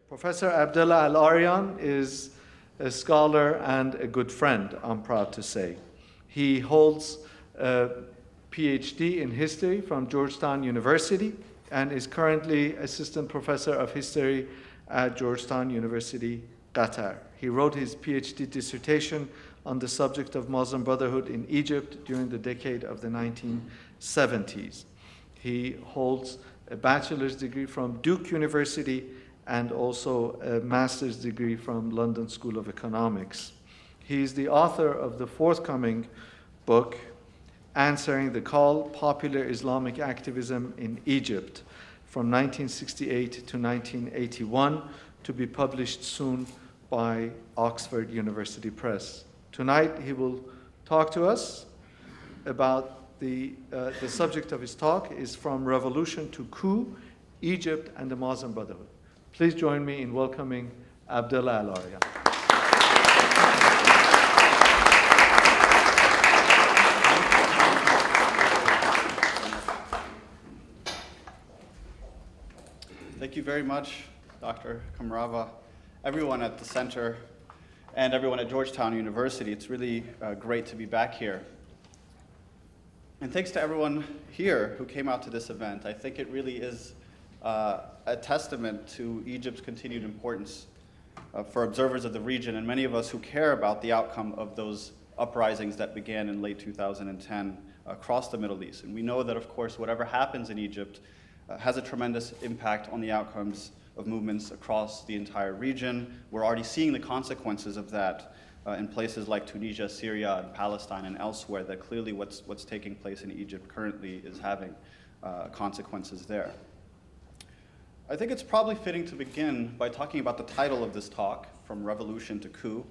Professor Abdullah Al-Arian is a scholar and a good friend, I'm proud to say. He holds a PhD in history from Georgetown University and is currently assistant professor of history at Georgetown University, Qatar. He wrote his PhD dissertation on the subject of Muslim Brotherhood in Egypt during the decade of the 1970s. He holds a bachelor's degree from Duke University and also a master's degree from London School of Economics. He is the author of the forthcoming book, Answering the Call, Popular Islamic Activism in Egypt, from 1968 to 1981, to be published soon by Oxford University Press. Tonight he will talk to us about the subject of his talk is From Revolution to Coup, Egypt and the Muslim Brotherhood. Please join me in welcoming Abdullah Al-Arian. Thank you very much, Dr. Kamrava, everyone at the center, and everyone at Georgetown University. It's really great to be back here. And thanks to everyone here who came out to this event. I think it really is a testament to Egypt's continued importance for observers of the region and many of us who care about the outcome of those uprisings that began in late 2010 across the Middle East. And we know that, of course, whatever happens in Egypt has a tremendous impact on the outcomes of movements across the entire region. We're already seeing the consequences of that in places like Tunisia, Syria, and Palestine, and elsewhere, that clearly what's taking place in Egypt currently is having consequences there. I think it's probably fitting to begin by talking about the title of this talk, From Revolution to Coup.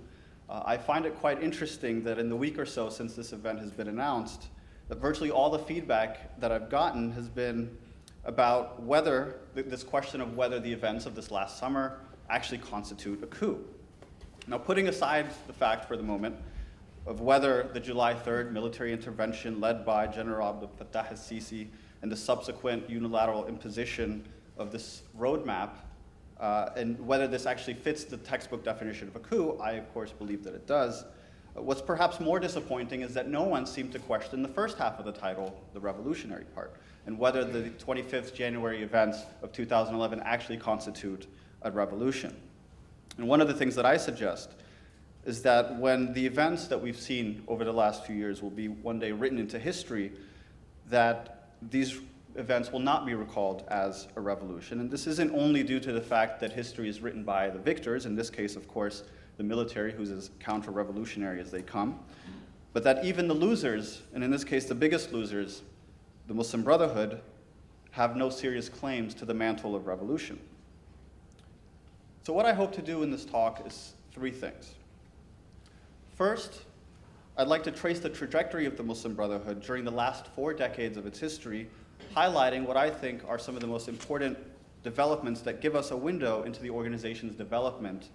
I find it quite interesting that in the week or so since this event has been announced, that virtually all the feedback that I've gotten has been about whether, this question of whether the events of this last summer actually constitute a coup. Now, putting aside the fact for the moment of whether the July 3rd military intervention led by General Abdel Fattah al-Sisi and the subsequent unilateral imposition of this roadmap, and whether this actually fits the textbook definition of a coup, I of course believe that it does. What's perhaps more disappointing is that no one seemed to question the first half of the title, the revolutionary part, and whether the 25th January events of 2011 actually constitute a revolution. And one of the things that I suggest is that when the events that we've seen over the last few years will be one day written into history, that these events will not be recalled as a revolution. And this isn't only due to the fact that history is written by the victors, in this case, of course, the military, who's as counter-revolutionary as they come, but that even the losers, and in this case, the biggest losers, the Muslim Brotherhood, have no serious claims to the mantle of revolution. So what I hope to do in this talk is three things. First, I'd like to trace the trajectory of the Muslim Brotherhood during the last 4 decades of its history, highlighting what I think are some of the most important developments that give us a window into the organization's development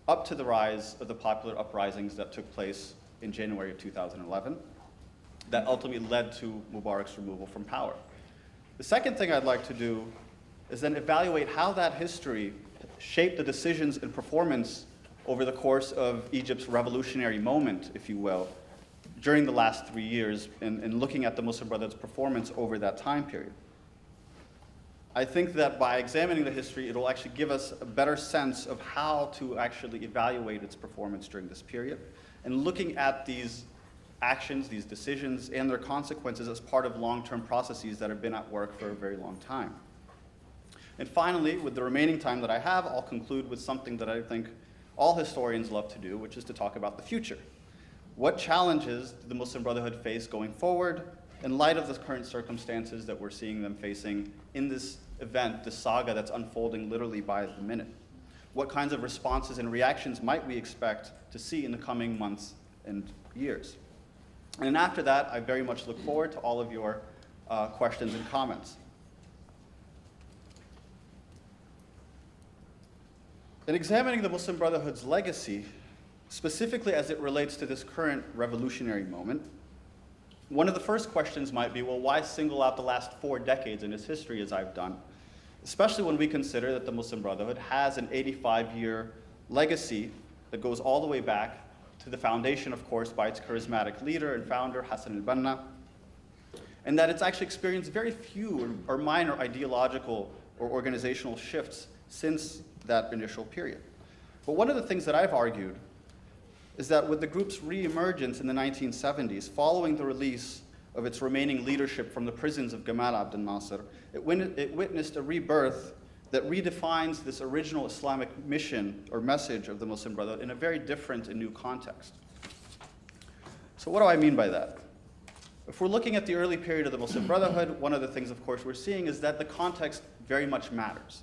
up to the rise of the popular uprisings that took place in January of 2011 that ultimately led to Mubarak's removal from power. The second thing I'd like to do is then evaluate how that history shaped the decisions and performance over the course of Egypt's revolutionary moment, if you will, during the last 3 years and looking at the Muslim Brotherhood's performance over that time period. I think that by examining the history, it'll actually give us a better sense of how to actually evaluate its performance during this period, and looking at these actions, these decisions, and their consequences as part of long-term processes that have been at work for a very long time. And finally, with the remaining time that I have, I'll conclude with something that I think all historians love to do, which is to talk about the future. What challenges do the Muslim Brotherhood face going forward in light of the current circumstances that we're seeing them facing in this event, this saga that's unfolding literally by the minute? What kinds of responses and reactions might we expect to see in the coming months and years? And after that, I very much look forward to all of your questions and comments. In examining the Muslim Brotherhood's legacy, specifically as it relates to this current revolutionary moment, one of the first questions might be, well, why single out the last 4 decades in its history as I've done? especially when we consider that the Muslim Brotherhood has an 85-year legacy that goes all the way back to the foundation, of course, by its charismatic leader and founder, Hassan al-Banna, and that it's actually experienced very few or minor ideological or organizational shifts since that initial period. But one of the things that I've argued is that with the group's re-emergence in the 1970s, following the release of its remaining leadership from the prisons of Gamal Abdel Nasser, it witnessed a rebirth that redefines this original Islamic mission or message of the Muslim Brotherhood in a very different and new context. So what do I mean by that? If we're looking at the early period of the Muslim Brotherhood, one of the things, of course, we're seeing is that the context very much matters.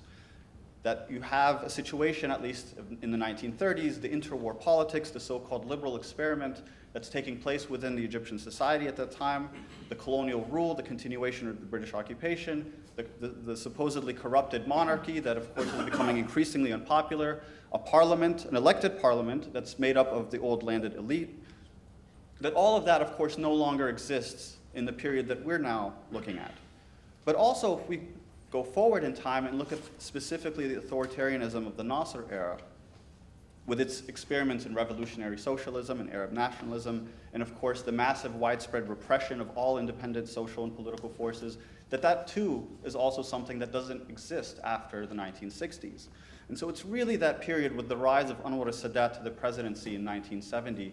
That you have a situation, at least in the 1930s, the interwar politics, the so-called liberal experiment that's taking place within the Egyptian society at that time, the colonial rule, the continuation of the British occupation, the supposedly corrupted monarchy that, of course, is becoming increasingly unpopular, a parliament, an elected parliament that's made up of the old landed elite, that all of that, of course, no longer exists in the period that we're now looking at. But also, if we go forward in time and look at specifically the authoritarianism of the Nasser era, with its experiments in revolutionary socialism and Arab nationalism, and of course the massive widespread repression of all independent social and political forces, that too is also something that doesn't exist after the 1960s. And so it's really that period with the rise of Anwar al-Sadat to the presidency in 1970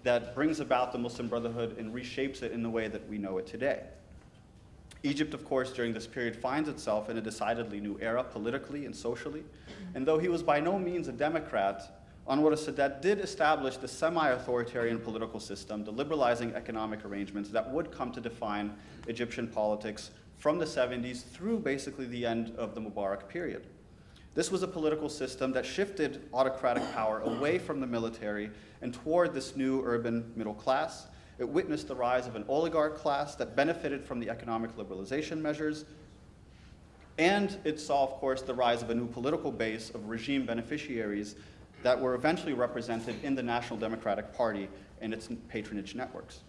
that brings about the Muslim Brotherhood and reshapes it in the way that we know it today. Egypt, of course, during this period finds itself in a decidedly new era, politically and socially. And though he was by no means a democrat, Anwar al-Sadat did establish the semi-authoritarian political system, the liberalizing economic arrangements that would come to define Egyptian politics from the 70s through basically the end of the Mubarak period. This was a political system that shifted autocratic power away from the military and toward this new urban middle class. It witnessed the rise of an oligarch class that benefited from the economic liberalization measures. And it saw, of course, the rise of a new political base of regime beneficiaries that were eventually represented in the National Democratic Party and its patronage networks.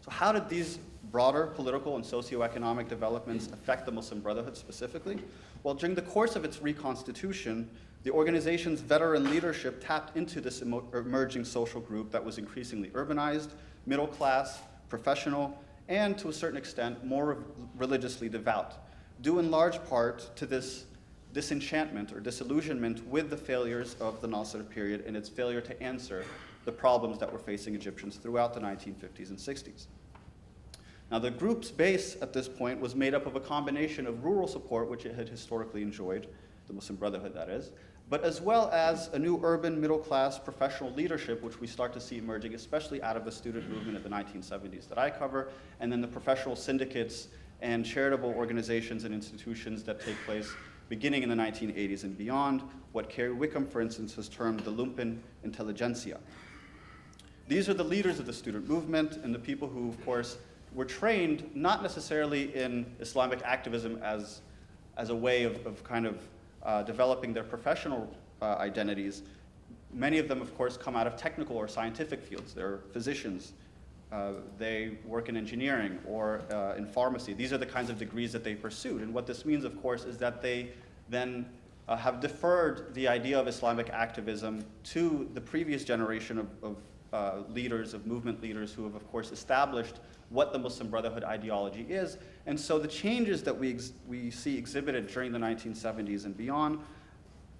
So how did these broader political and socioeconomic developments affect the Muslim Brotherhood specifically? Well, during the course of its reconstitution, the organization's veteran leadership tapped into this emerging social group that was increasingly urbanized, middle class, professional, and to a certain extent, more religiously devout, due in large part to this disenchantment or disillusionment with the failures of the Nasser period and its failure to answer the problems that were facing Egyptians throughout the 1950s and 60s. Now, the group's base at this point was made up of a combination of rural support, which it had historically enjoyed, the Muslim Brotherhood that is, but as well as a new urban middle-class professional leadership, which we start to see emerging, especially out of the student movement of the 1970s that I cover, and then the professional syndicates and charitable organizations and institutions that take place beginning in the 1980s and beyond, what Kerry Wickham, for instance, has termed the lumpen intelligentsia. These are the leaders of the student movement and the people who, of course, were trained not necessarily in Islamic activism as a way of kind of developing their professional identities. Many of them, of course, come out of technical or scientific fields. They're physicians. They work in engineering or in pharmacy. These are the kinds of degrees that they pursued. And what this means, of course, is that they then have deferred the idea of Islamic activism to the previous generation of leaders, of movement leaders who have, of course, established what the Muslim Brotherhood ideology is. And so the changes that we see exhibited during the 1970s and beyond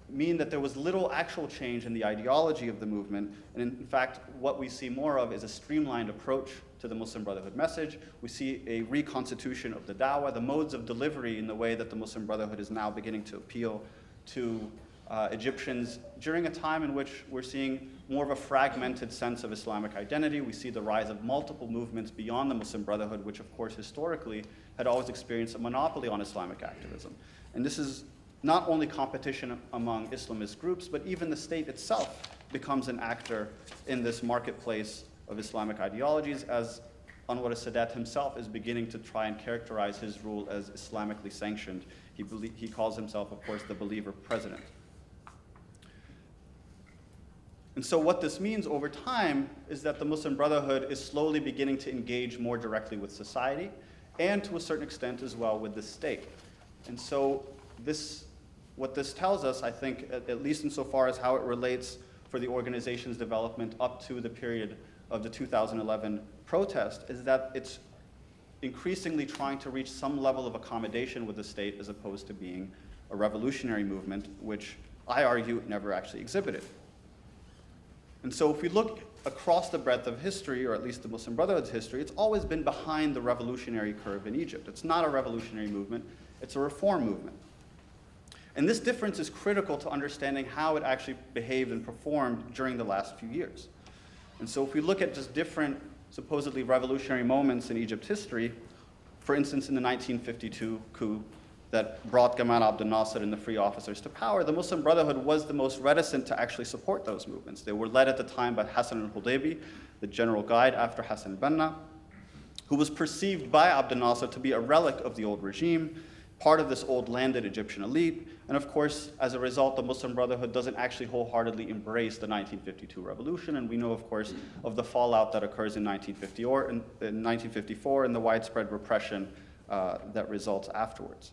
mean that there was little actual change in the ideology of the movement. And in fact, what we see more of is a streamlined approach to the Muslim Brotherhood message. We see a reconstitution of the dawah, the modes of delivery in the way that the Muslim Brotherhood is now beginning to appeal to Egyptians during a time in which we're seeing more of a fragmented sense of Islamic identity. We see the rise of multiple movements beyond the Muslim Brotherhood, which of course historically had always experienced a monopoly on Islamic activism. And this is not only competition among Islamist groups, but even the state itself becomes an actor in this marketplace of Islamic ideologies, as Anwar al-Sadat himself is beginning to try and characterize his rule as Islamically sanctioned. He calls himself, of course, the believer president. And so what this means over time is that the Muslim Brotherhood is slowly beginning to engage more directly with society and to a certain extent as well with the state. And so what this tells us, I think, at least insofar as how it relates for the organization's development up to the period of the 2011 protest, is that it's increasingly trying to reach some level of accommodation with the state as opposed to being a revolutionary movement, which I argue it never actually exhibited. And so if we look across the breadth of history, or at least the Muslim Brotherhood's history, it's always been behind the revolutionary curve in Egypt. It's not a revolutionary movement, it's a reform movement. And this difference is critical to understanding how it actually behaved and performed during the last few years. And so if we look at just different supposedly revolutionary moments in Egypt's history, for instance, in the 1952 coup that brought Gamal Abdel Nasser and the free officers to power, the Muslim Brotherhood was the most reticent to actually support those movements. They were led at the time by Hassan al-Hudaybi, the general guide after Hassan al-Banna, who was perceived by Abdel Nasser to be a relic of the old regime, part of this old landed Egyptian elite. And of course, as a result, the Muslim Brotherhood doesn't actually wholeheartedly embrace the 1952 revolution. And we know, of course, of the fallout that occurs in 1954 and the widespread repression that results afterwards.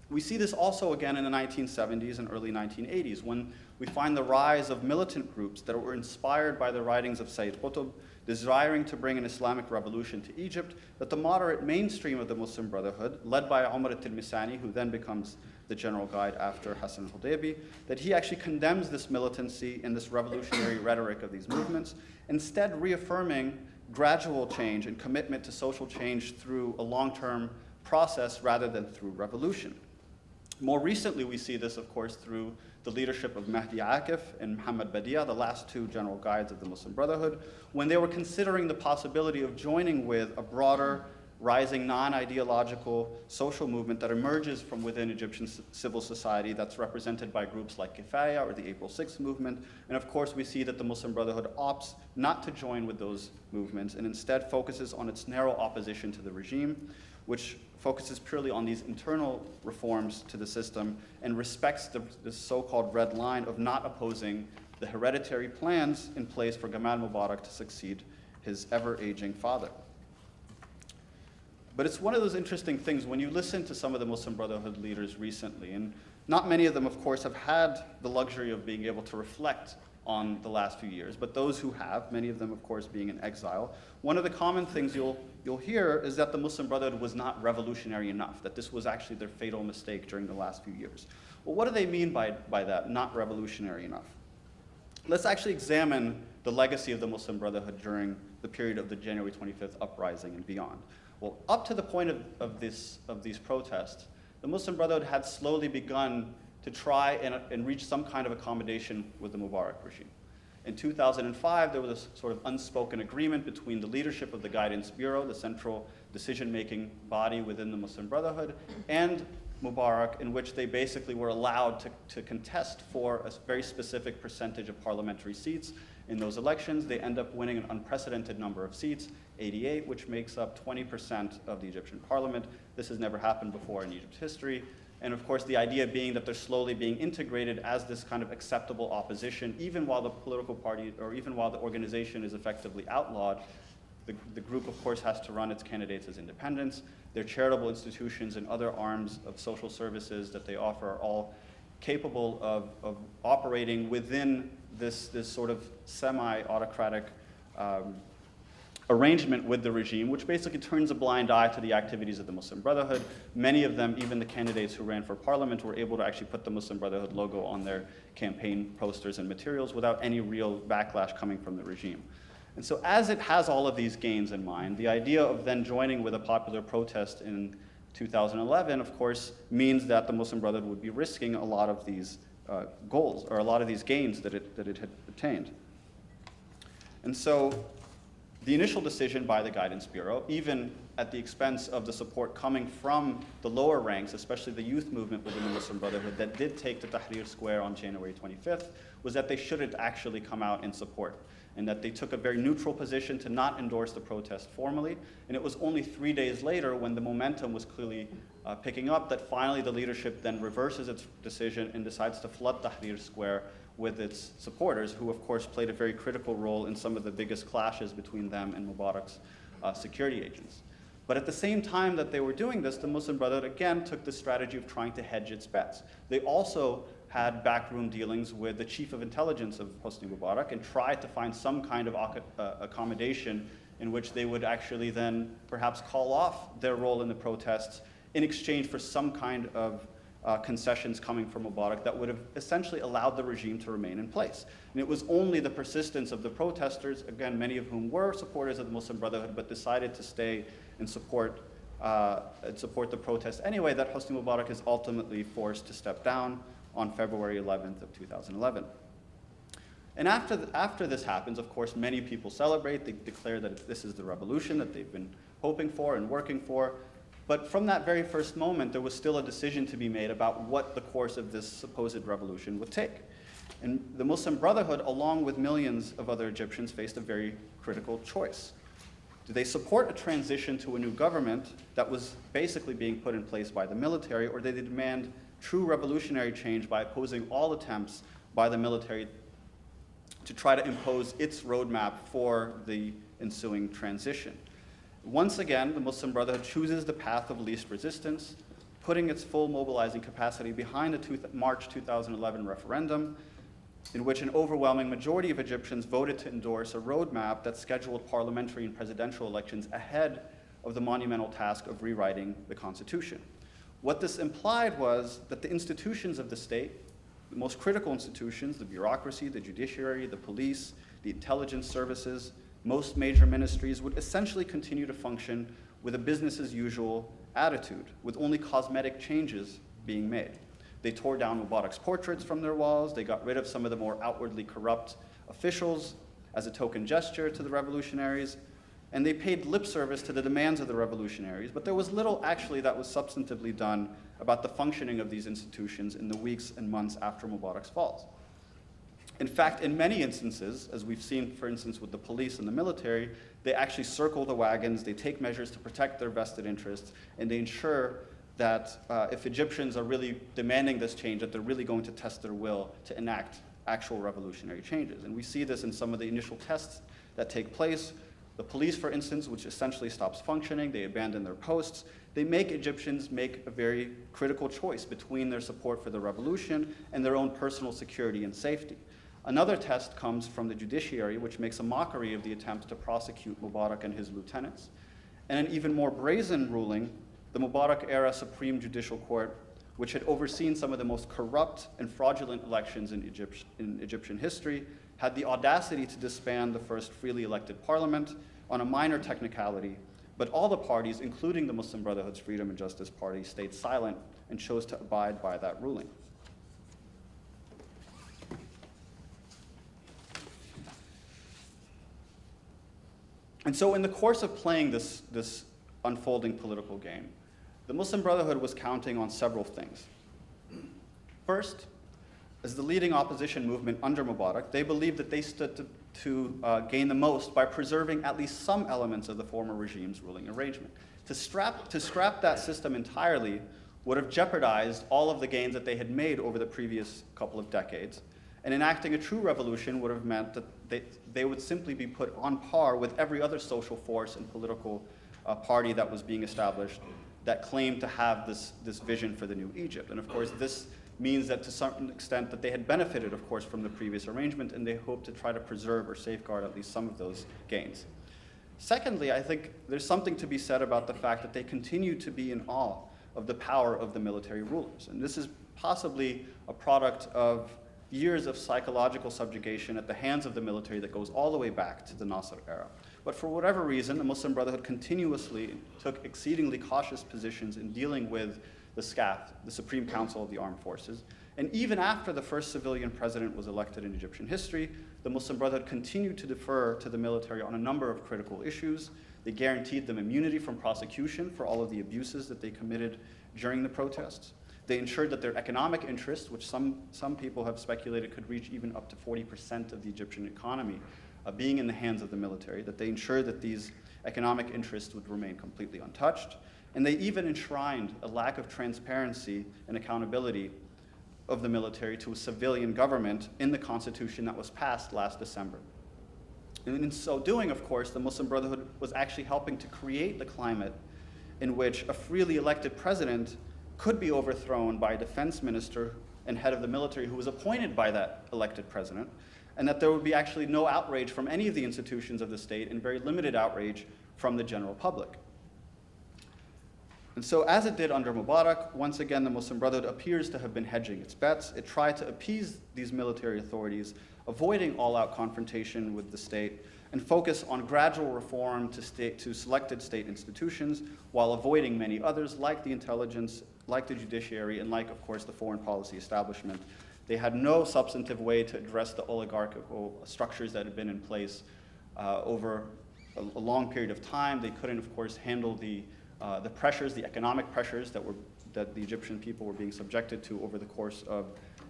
We see this also again in the 1970s and early 1980s, when we find the rise of militant groups that were inspired by the writings of Sayyid Qutb, desiring to bring an Islamic revolution to Egypt, that the moderate mainstream of the Muslim Brotherhood, led by Umar al-Tilmisani, who then becomes the general guide after Hassan al-Hudaybi, that he actually condemns this militancy and this revolutionary rhetoric of these movements, instead reaffirming gradual change and commitment to social change through a long-term process rather than through revolution. More recently, we see this, of course, through the leadership of Mahdi Akif and Muhammad Badia, the last two general guides of the Muslim Brotherhood, when they were considering the possibility of joining with a broader, rising, non-ideological social movement that emerges from within Egyptian civil society that's represented by groups like Kifaya or the April 6th movement. And of course, we see that the Muslim Brotherhood opts not to join with those movements and instead focuses on its narrow opposition to the regime, which focuses purely on these internal reforms to the system and respects the so-called red line of not opposing the hereditary plans in place for Gamal Mubarak to succeed his ever-aging father. But it's one of those interesting things when you listen to some of the Muslim Brotherhood leaders recently, and not many of them, of course, have had the luxury of being able to reflect on the last few years, but those who have, many of them, of course, being in exile, one of the common things you'll hear is that the Muslim Brotherhood was not revolutionary enough, that this was actually their fatal mistake during the last few years. Well, what do they mean by that, not revolutionary enough? Let's actually examine the legacy of the Muslim Brotherhood during the period of the January 25th uprising and beyond. Well, up to the point of these protests, the Muslim Brotherhood had slowly begun to try and reach some kind of accommodation with the Mubarak regime. In 2005, there was a sort of unspoken agreement between the leadership of the Guidance Bureau, the central decision-making body within the Muslim Brotherhood, and Mubarak, in which they basically were allowed to contest for a very specific percentage of parliamentary seats. In those elections, they end up winning an unprecedented number of seats, 88, which makes up 20% of the Egyptian parliament. This has never happened before in Egypt's history. And of course, the idea being that they're slowly being integrated as this kind of acceptable opposition, even while the political party, or even while the organization is effectively outlawed. The group, of course, has to run its candidates as independents. Their charitable institutions and other arms of social services that they offer are all capable of operating within this sort of semi-autocratic arrangement with the regime, which basically turns a blind eye to the activities of the Muslim Brotherhood. Many of them, even the candidates who ran for parliament, were able to actually put the Muslim Brotherhood logo on their campaign posters and materials without any real backlash coming from the regime. And so as it has all of these gains in mind, the idea of then joining with a popular protest in 2011, of course, means that the Muslim Brotherhood would be risking a lot of these goals, or a lot of these gains that it had attained. And so the initial decision by the Guidance Bureau, even at the expense of the support coming from the lower ranks, especially the youth movement within the Muslim Brotherhood that did take to Tahrir Square on January 25th, was that they shouldn't actually come out in support, and that they took a very neutral position to not endorse the protest formally. And it was only 3 days later, when the momentum was clearly picking up, that finally the leadership then reverses its decision and decides to flood Tahrir Square with its supporters, who of course played a very critical role in some of the biggest clashes between them and Mubarak's security agents. But at the same time that they were doing this, the Muslim Brotherhood again took the strategy of trying to hedge its bets. They also had backroom dealings with the chief of intelligence of Hosni Mubarak and tried to find some kind of accommodation in which they would actually then perhaps call off their role in the protests in exchange for some kind of concessions coming from Mubarak that would have essentially allowed the regime to remain in place. And it was only the persistence of the protesters, again, many of whom were supporters of the Muslim Brotherhood, but decided to stay and support the protest anyway, that Hosni Mubarak is ultimately forced to step down on February 11th of 2011. And after this happens, of course, many people celebrate. They declare that this is the revolution that they've been hoping for and working for. But from that very first moment, there was still a decision to be made about what the course of this supposed revolution would take. And the Muslim Brotherhood, along with millions of other Egyptians, faced a very critical choice. Do they support a transition to a new government that was basically being put in place by the military, or did they demand true revolutionary change by opposing all attempts by the military to try to impose its roadmap for the ensuing transition? Once again, the Muslim Brotherhood chooses the path of least resistance, putting its full mobilizing capacity behind the March 2011 referendum, in which an overwhelming majority of Egyptians voted to endorse a roadmap that scheduled parliamentary and presidential elections ahead of the monumental task of rewriting the Constitution. What this implied was that the institutions of the state, the most critical institutions, the bureaucracy, the judiciary, the police, the intelligence services, most major ministries, would essentially continue to function with a business as usual attitude, with only cosmetic changes being made. They tore down Mubarak's portraits from their walls. They got rid of some of the more outwardly corrupt officials as a token gesture to the revolutionaries. And they paid lip service to the demands of the revolutionaries. But there was little actually that was substantively done about the functioning of these institutions in the weeks and months after Mubarak's fall. In fact, in many instances, as we've seen, for instance, with the police and the military, they actually circle the wagons, they take measures to protect their vested interests, and they ensure that if Egyptians are really demanding this change, that they're really going to test their will to enact actual revolutionary changes. And we see this in some of the initial tests that take place. The police, for instance, which essentially stops functioning, they abandon their posts. They make Egyptians make a very critical choice between their support for the revolution and their own personal security and safety. Another test comes from the judiciary, which makes a mockery of the attempt to prosecute Mubarak and his lieutenants. And an even more brazen ruling, the Mubarak-era Supreme Judicial Court, which had overseen some of the most corrupt and fraudulent elections in Egyptian history, had the audacity to disband the first freely elected parliament on a minor technicality, but all the parties, including the Muslim Brotherhood's Freedom and Justice Party, stayed silent and chose to abide by that ruling. And so in the course of playing this unfolding political game, the Muslim Brotherhood was counting on several things. First, as the leading opposition movement under Mubarak, they believed that they stood to gain the most by preserving at least some elements of the former regime's ruling arrangement. To scrap that system entirely would have jeopardized all of the gains that they had made over the previous couple of decades. And enacting a true revolution would have meant that they would simply be put on par with every other social force and political party that was being established that claimed to have this vision for the new Egypt. And of course, this means that to some extent that they had benefited, of course, from the previous arrangement, and they hoped to try to preserve or safeguard at least some of those gains. Secondly, I think there's something to be said about the fact that they continue to be in awe of the power of the military rulers. And this is possibly a product of years of psychological subjugation at the hands of the military that goes all the way back to the Nasser era. But for whatever reason, the Muslim Brotherhood continuously took exceedingly cautious positions in dealing with the SCAF, the Supreme Council of the Armed Forces. And even after the first civilian president was elected in Egyptian history, the Muslim Brotherhood continued to defer to the military on a number of critical issues. They guaranteed them immunity from prosecution for all of the abuses that they committed during the protests. They ensured that their economic interests, which some people have speculated could reach even up to 40% of the Egyptian economy, being in the hands of the military, that they ensured that these economic interests would remain completely untouched. And they even enshrined a lack of transparency and accountability of the military to a civilian government in the constitution that was passed last December. And in so doing, of course, the Muslim Brotherhood was actually helping to create the climate in which a freely elected president could be overthrown by a defense minister and head of the military who was appointed by that elected president, and that there would be actually no outrage from any of the institutions of the state and very limited outrage from the general public. And so as it did under Mubarak, once again, the Muslim Brotherhood appears to have been hedging its bets. It tried to appease these military authorities, avoiding all-out confrontation with the state, and focus on gradual reform to selected state institutions, while avoiding many others, like the intelligence, like the judiciary, and like, of course, the foreign policy establishment. They had no substantive way to address the oligarchical structures that had been in place over a long period of time. They couldn't, of course, handle the pressures, the economic pressures that the Egyptian people were being subjected to over the course of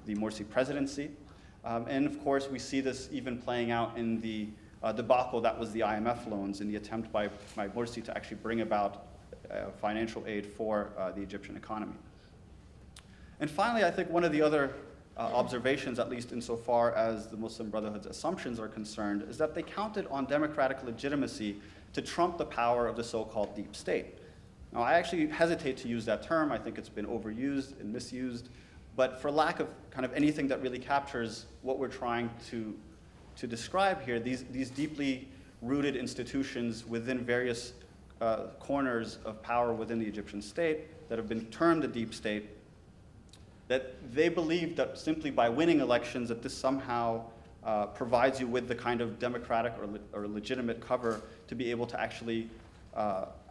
the Morsi presidency. And of course, we see this even playing out in the debacle that was the IMF loans, in the attempt by Morsi to actually bring about financial aid for the Egyptian economy. And finally, I think one of the other observations, at least insofar as the Muslim Brotherhood's assumptions are concerned, is that they counted on democratic legitimacy to trump the power of the so-called deep state. Now, I actually hesitate to use that term. I think it's been overused and misused. But for lack of kind of anything that really captures what we're trying to describe here, these deeply rooted institutions within various corners of power within the Egyptian state that have been termed the deep state, that they believe that simply by winning elections that this somehow provides you with the kind of democratic or legitimate cover to be able to actually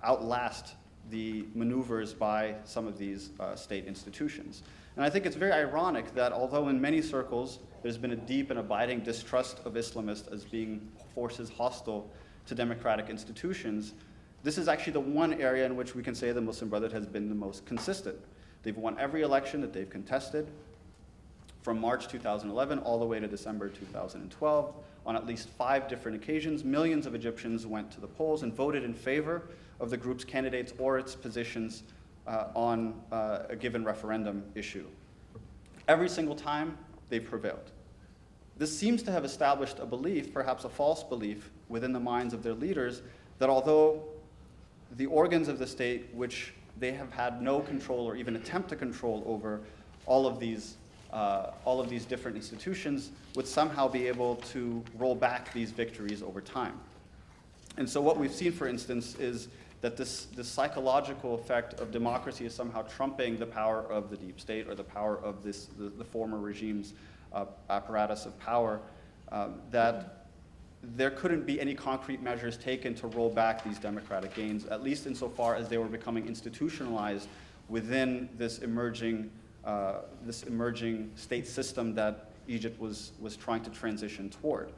outlast the maneuvers by some of these state institutions. And I think it's very ironic that although in many circles there's been a deep and abiding distrust of Islamists as being forces hostile to democratic institutions, this is actually the one area in which we can say the Muslim Brotherhood has been the most consistent. They've won every election that they've contested from March 2011 all the way to December 2012. On at least 5 different occasions, millions of Egyptians went to the polls and voted in favor of the group's candidates or its positions on a given referendum issue. Every single time, they've prevailed. This seems to have established a belief, perhaps a false belief, within the minds of their leaders that although the organs of the state, which they have had no control or even attempt to control over all of these different institutions, would somehow be able to roll back these victories over time. And so what we've seen, for instance, is that this psychological effect of democracy is somehow trumping the power of the deep state or the power of the former regime's apparatus of power, that there couldn't be any concrete measures taken to roll back these democratic gains, at least insofar as they were becoming institutionalized within this emerging state system that Egypt was trying to transition toward.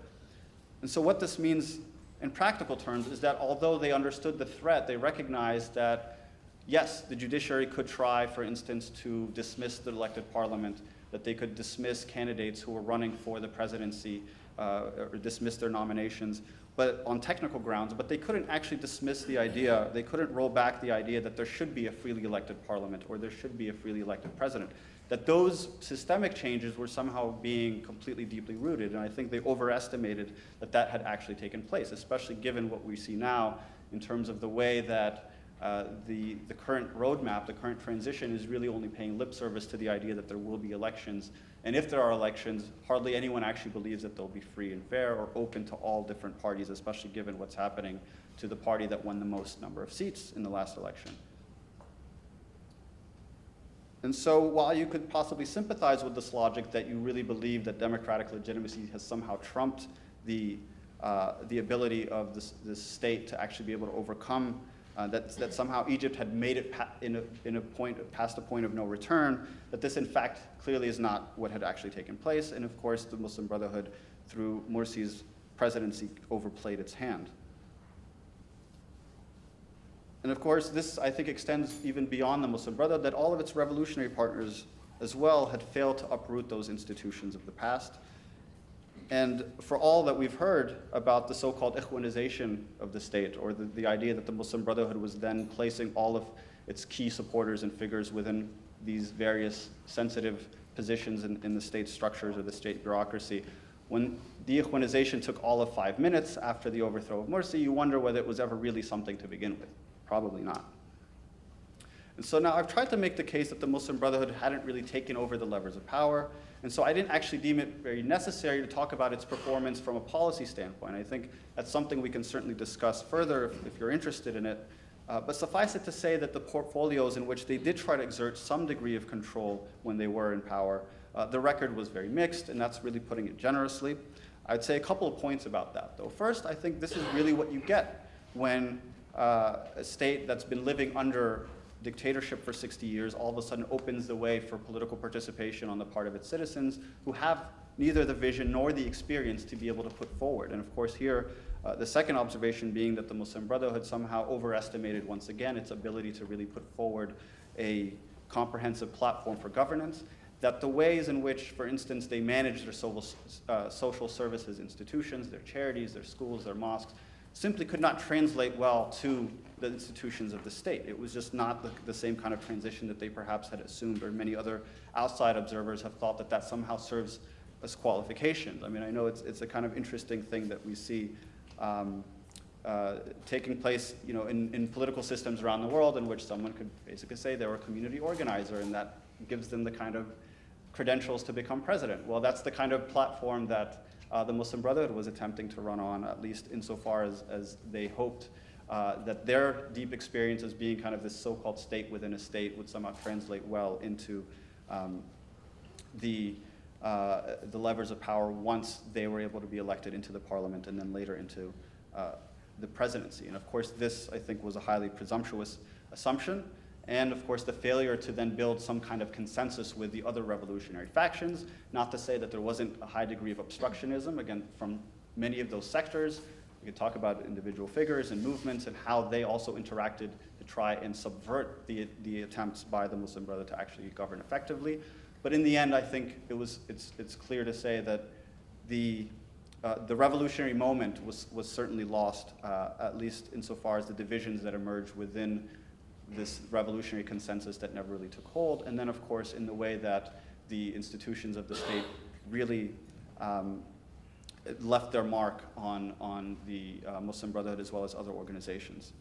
And so what this means in practical terms is that although they understood the threat, they recognized that, yes, the judiciary could try, for instance, to dismiss the elected parliament, that they could dismiss candidates who were running for the presidency or dismiss their nominations, but on technical grounds, but they couldn't actually dismiss the idea, they couldn't roll back the idea that there should be a freely elected parliament or there should be a freely elected president, that those systemic changes were somehow being completely deeply rooted, and I think they overestimated that that had actually taken place, especially given what we see now in terms of the way that the current roadmap, the current transition is really only paying lip service to the idea that there will be elections. And if there are elections, hardly anyone actually believes that they'll be free and fair or open to all different parties, especially given what's happening to the party that won the most number of seats in the last election. And so while you could possibly sympathize with this logic that you really believe that democratic legitimacy has somehow trumped the ability of this state to actually be able to overcome that somehow Egypt had made it past a point of no return, that this in fact clearly is not what had actually taken place. And of course, the Muslim Brotherhood, through Morsi's presidency, overplayed its hand. And of course, this, I think, extends even beyond the Muslim Brotherhood, that all of its revolutionary partners as well had failed to uproot those institutions of the past. And for all that we've heard about the so-called Ikhwanization of the state, or the idea that the Muslim Brotherhood was then placing all of its key supporters and figures within these various sensitive positions in the state structures or the state bureaucracy, when the Ikhwanization took all of 5 minutes after the overthrow of Morsi, you wonder whether it was ever really something to begin with. Probably not. And so now I've tried to make the case that the Muslim Brotherhood hadn't really taken over the levers of power, and so I didn't actually deem it very necessary to talk about its performance from a policy standpoint. I think that's something we can certainly discuss further if you're interested in it. But suffice it to say that the portfolios in which they did try to exert some degree of control when they were in power, the record was very mixed, and that's really putting it generously. I'd say a couple of points about that, though. First, I think this is really what you get when a state that's been living under dictatorship for 60 years all of a sudden opens the way for political participation on the part of its citizens who have neither the vision nor the experience to be able to put forward. And of course here, the second observation being that the Muslim Brotherhood somehow overestimated once again its ability to really put forward a comprehensive platform for governance, that the ways in which, for instance, they manage their social services institutions, their charities, their schools, their mosques, simply could not translate well to the institutions of the state. It was just not the same kind of transition that they perhaps had assumed, or many other outside observers have thought that that somehow serves as qualifications. I mean, I know it's a kind of interesting thing that we see taking place, you know, in political systems around the world, in which someone could basically say they were a community organizer, and that gives them the kind of credentials to become president. Well, that's the kind of platform that the Muslim Brotherhood was attempting to run on, at least insofar as they hoped that their deep experience as being kind of this so-called state within a state would somehow translate well into the levers of power once they were able to be elected into the parliament and then later into the presidency. And of course, this, I think, was a highly presumptuous assumption. And of course, the failure to then build some kind of consensus with the other revolutionary factions, not to say that there wasn't a high degree of obstructionism, again, from many of those sectors. We could talk about individual figures and movements and how they also interacted to try and subvert the attempts by the Muslim Brotherhood to actually govern effectively. But in the end, I think it's clear to say that the revolutionary moment was certainly lost, at least insofar as the divisions that emerged within this revolutionary consensus that never really took hold, and then of course in the way that the institutions of the state really left their mark on the Muslim Brotherhood as well as other organizations.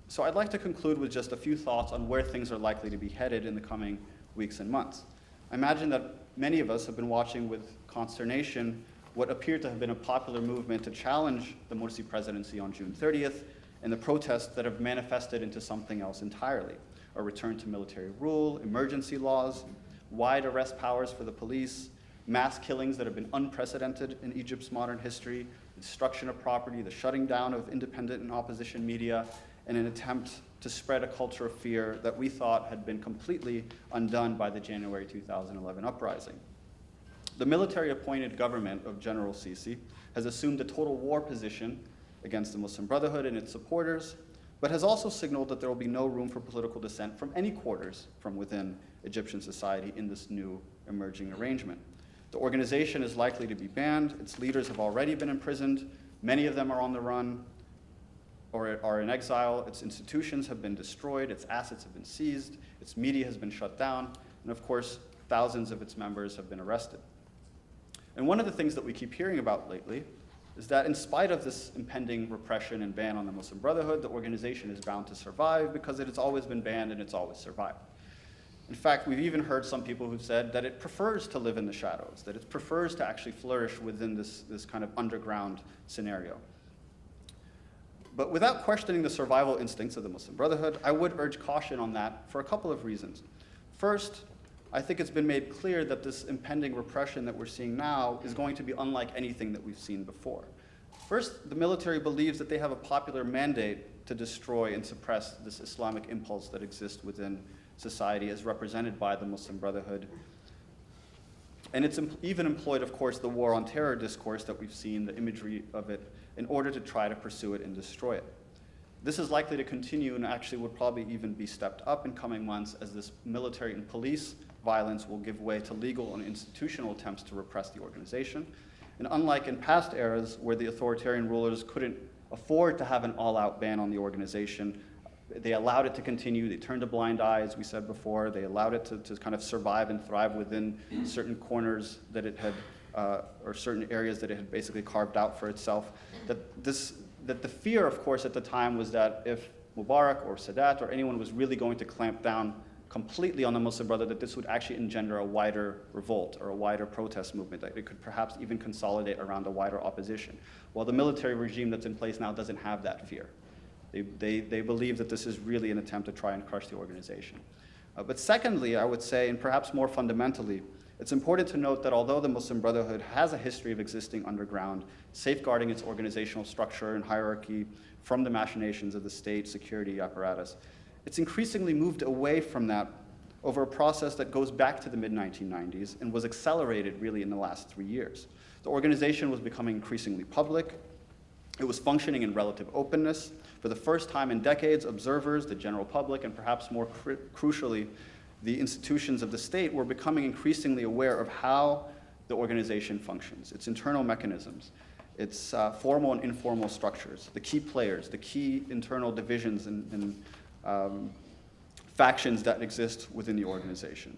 So I'd like to conclude with just a few thoughts on where things are likely to be headed in the coming weeks and months. I imagine that many of us have been watching with consternation what appeared to have been a popular movement to challenge the Morsi presidency on June 30th, and the protests that have manifested into something else entirely: a return to military rule, emergency laws, wide arrest powers for the police, mass killings that have been unprecedented in Egypt's modern history, the destruction of property, the shutting down of independent and opposition media, and an attempt to spread a culture of fear that we thought had been completely undone by the January 2011 uprising. The military-appointed government of General Sisi has assumed a total war position against the Muslim Brotherhood and its supporters, but has also signaled that there will be no room for political dissent from any quarters from within Egyptian society in this new emerging arrangement. The organization is likely to be banned. Its leaders have already been imprisoned. Many of them are on the run or are in exile. Its institutions have been destroyed. Its assets have been seized. Its media has been shut down. And of course, thousands of its members have been arrested. And one of the things that we keep hearing about lately is that in spite of this impending repression and ban on the Muslim Brotherhood, the organization is bound to survive because it has always been banned and it's always survived. In fact, we've even heard some people who've said that it prefers to live in the shadows, that it prefers to actually flourish within this kind of underground scenario. But without questioning the survival instincts of the Muslim Brotherhood, I would urge caution on that for a couple of reasons. First, I think it's been made clear that this impending repression that we're seeing now is going to be unlike anything that we've seen before. First, the military believes that they have a popular mandate to destroy and suppress this Islamic impulse that exists within society as represented by the Muslim Brotherhood. And it's even employed, of course, the war on terror discourse that we've seen, the imagery of it, in order to try to pursue it and destroy it. This is likely to continue and actually would probably even be stepped up in coming months as this military and police violence will give way to legal and institutional attempts to repress the organization. And unlike in past eras where the authoritarian rulers couldn't afford to have an all-out ban on the organization, they allowed it to continue. They turned a blind eye, as we said before. They allowed it to kind of survive and thrive within certain corners that it had, or certain areas that it had basically carved out for itself. That the fear, of course, at the time was that if Mubarak or Sadat or anyone was really going to clamp down completely on the Muslim Brotherhood, that this would actually engender a wider revolt or a wider protest movement, that it could perhaps even consolidate around a wider opposition. While the military regime that's in place now doesn't have that fear. They believe that this is really an attempt to try and crush the organization. But secondly, I would say, and perhaps more fundamentally, it's important to note that although the Muslim Brotherhood has a history of existing underground, safeguarding its organizational structure and hierarchy from the machinations of the state security apparatus, it's increasingly moved away from that over a process that goes back to the mid-1990s and was accelerated really in the last 3 years. The organization was becoming increasingly public. It was functioning in relative openness. For the first time in decades, observers, the general public, and perhaps more crucially, the institutions of the state were becoming increasingly aware of how the organization functions, its internal mechanisms, its formal and informal structures, the key players, the key internal divisions and factions that exist within the organization,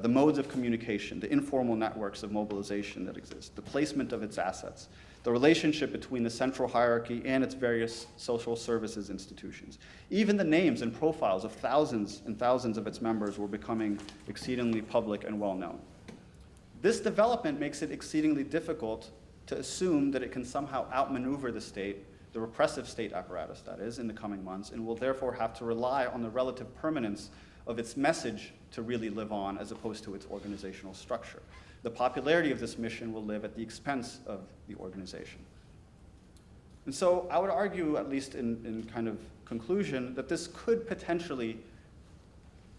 the modes of communication, the informal networks of mobilization that exist, the placement of its assets, the relationship between the central hierarchy and its various social services institutions. Even the names and profiles of thousands and thousands of its members were becoming exceedingly public and well-known. This development makes it exceedingly difficult to assume that it can somehow outmaneuver the state, the repressive state apparatus, that is, in the coming months, and will therefore have to rely on the relative permanence of its message to really live on as opposed to its organizational structure. The popularity of this mission will live at the expense of the organization. And so I would argue, at least in kind of conclusion, that this could potentially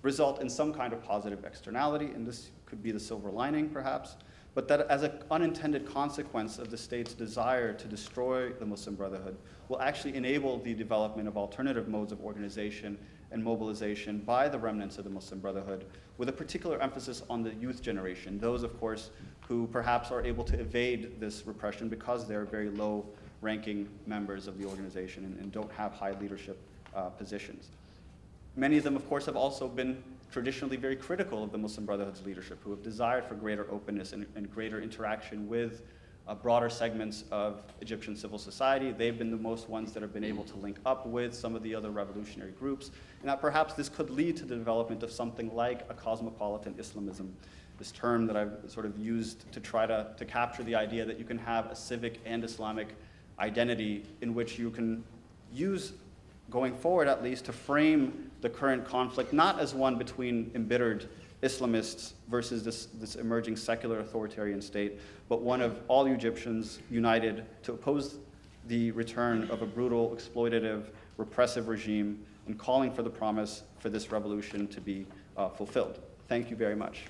result in some kind of positive externality, and this could be the silver lining, perhaps, but that as an unintended consequence of the state's desire to destroy the Muslim Brotherhood will actually enable the development of alternative modes of organization and mobilization by the remnants of the Muslim Brotherhood, with a particular emphasis on the youth generation, those, of course, who perhaps are able to evade this repression because they're very low-ranking members of the organization and don't have high leadership positions. Many of them, of course, have also been traditionally very critical of the Muslim Brotherhood's leadership, who have desired for greater openness and greater interaction with broader segments of Egyptian civil society. They've been the most ones that have been able to link up with some of the other revolutionary groups, and that perhaps this could lead to the development of something like a cosmopolitan Islamism, this term that I've sort of used to try to capture the idea that you can have a civic and Islamic identity in which you can use, going forward at least, to frame the current conflict not as one between embittered Islamists versus this emerging secular authoritarian state, but one of all Egyptians united to oppose the return of a brutal, exploitative, repressive regime and calling for the promise for this revolution to be fulfilled. Thank you very much.